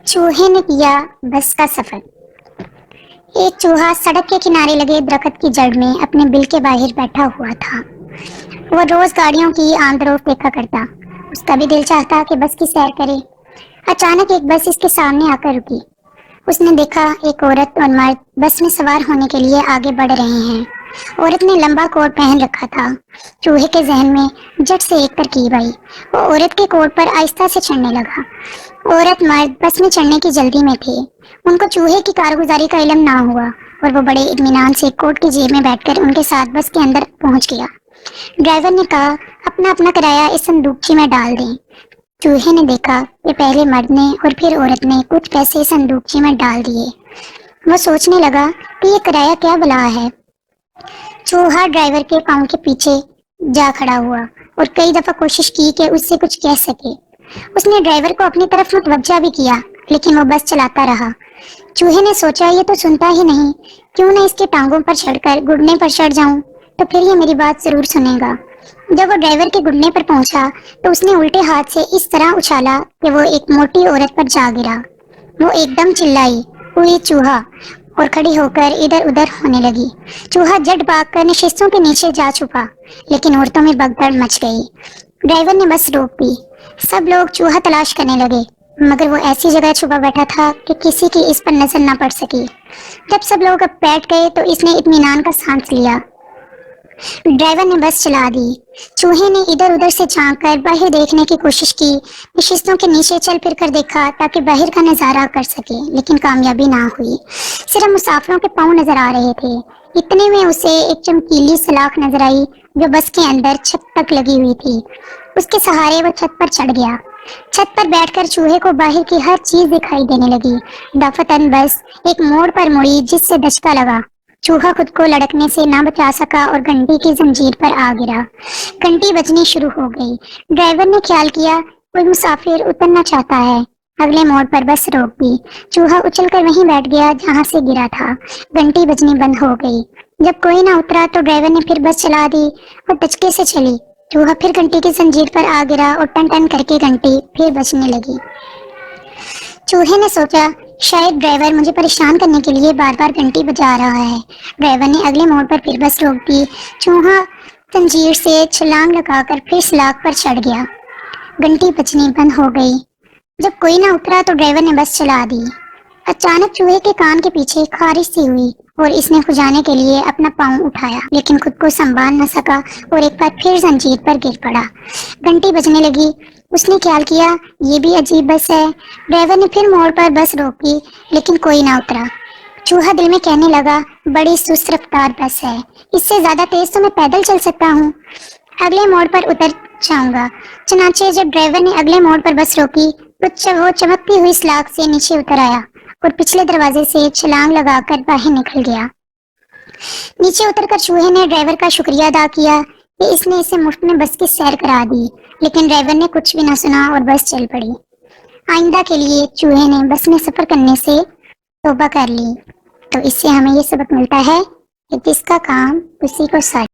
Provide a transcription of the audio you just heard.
चूहे ने किया बस का सफर। एक चूहा सड़क के किनारे लगे दरख्त की जड़ में अपने बिल के बाहर बैठा हुआ था। वो रोज गाड़ियों की आमदोरफ्त देखा करता। उसका भी दिल चाहता कि बस की सैर करे। अचानक एक बस इसके सामने आकर रुकी। उसने देखा एक औरत और मर्द बस में सवार होने के लिए आगे बढ़ रहे हैं। औरत ने लंबा कोट पहन रखा था। चूहे के जहन में झट से एक तरकीब आई। वो औरत के कोट पर आहिस्ता से चढ़ने लगा। औरत मर्द बस में चढ़ने की जल्दी में थे। उनको चूहे की कारगुजारी का इल्म ना हुआ और वो बड़े इत्मीनान से कोट की जेब में बैठकर उनके साथ बस के अंदर पहुंच गया। ड्राइवर ने कहा, अपना अपना किराया इस संदूकची में डाल दें। चूहे ने देखा कि पहले मर्द ने और फिर औरत ने कुछ पैसे संदूकची में डाल दिए। वो सोचने लगा कि ये किराया क्या बला है। चूहा ड्राइवर के पाँव के पीछे जा खड़ा हुआ और कई दफा कोशिश की कि उससे कुछ कह सके। उसने ड्राइवर को अपनी तरफ मुतवज्जा भी किया, लेकिन वो बस चलाता रहा। चूहे ने सोचा, ये तो सुनता ही नहीं, क्यों न इसके टांगों पर चढ़कर घुटने पर चढ़ जाऊं, तो फिर ये मेरी बात जरूर सुनेगा। जब वो ड्राइवर के घुटने पर पहुंचा तो उसने उल्टे हाथ से इस तरह उछाला कि वो एक मोटी औरत पर जा गिरा। वो एकदम चिल्लाई, हुई चूहा, और खड़ी होकर इधर उधर होने लगी। चूहा झट भागकर नशिस्तों के नीचे जा छुपा, लेकिन औरतों में भगदड़ मच गई। ड्राइवर ने बस रोक दी। सब लोग चूहा तलाश करने लगे, मगर वो ऐसी जगह छुपा बैठा था कि किसी की इस पर नजर न पड़ सकी। जब सब लोग अब बैठ गए तो इसने इत्मीनान का सांस लिया। ड्राइवर ने बस चला दी। चूहे ने इधर उधर से झांक कर बाहर देखने की कोशिश की। नशिस्तों के नीचे चल फिर कर देखा ताकि बाहर का नजारा कर सके, लेकिन कामयाबी ना हुई। सिर्फ मुसाफिरों के पाँव नजर आ रहे थे। इतने में उसे एक चमकीली सलाख नजर आई जो बस के अंदर छत तक लगी हुई थी। उसके सहारे वो छत पर चढ़ गया। छत पर बैठकर चूहे को बाहर की हर चीज दिखाई देने लगी। दफतन बस एक मोड़ पर मुड़ी जिससे धचका लगा। चूहा खुद को लड़कने से ना बचा सका और घंटी की जंजीर पर आ गिरा। घंटी बजनी शुरू हो गई। ड्राइवर ने ख्याल किया कोई मुसाफिर उतरना चाहता है। अगले मोड़ पर बस रोक दी। चूहा उछलकर वहीं बैठ गया जहां से गिरा था। घंटी बजनी बंद हो गई। जब कोई ना उतरा तो ड्राइवर ने फिर बस चला दी और धचके से चली। चूहा फिर घंटी की जंजीर पर आ गिरा और टन टन करके घंटी फिर बजने लगी। चूहे ने सोचा, शायद ड्राइवर मुझे परेशान करने के लिए बार बार घंटी बजा रहा है। ड्राइवर ने अगले मोड़ पर फिर बस रोक दी। चूहा जंजीर से छलांग लगाकर फिर सलाख पर चढ़ गया। घंटी बजनी बंद हो गई। जब कोई ना उतरा तो ड्राइवर ने बस चला दी। अचानक चूहे के कान के पीछे खारिश सी हुई और इसने खुजाने के लिए अपना पाँव उठाया, लेकिन खुद को संभाल न सका और एक बार फिर जंजीर पर गिर पड़ा। घंटी बजने लगी। उसने ख्याल किया, ये भी अजीब बस है। ड्राइवर ने फिर मोड़ पर बस रोकी, लेकिन कोई ना उतरा। चूहा दिल में कहने लगा, बड़ी सुस्त रफ्तार बस है, इससे ज्यादा तेज तो मैं पैदल चल सकता हूँ। अगले मोड़ पर उतर जाऊंगा। चनाचे जब ड्राइवर ने अगले मोड़ पर बस रोकी तो वो चमकती हुई सलाख से नीचे उतर आया और पिछले दरवाजे से छलांग लगाकर बाहर निकल गया। नीचे उतरकर चूहे ने ड्राइवर का शुक्रिया अदा किया कि इसने इसे मुफ्त में बस की सैर करा दी, लेकिन ड्राइवर ने कुछ भी न सुना और बस चल पड़ी। आइंदा के लिए चूहे ने बस में सफर करने से तौबा कर ली। तो इससे हमें ये सबक मिलता है कि जिसका काम उसी को साथ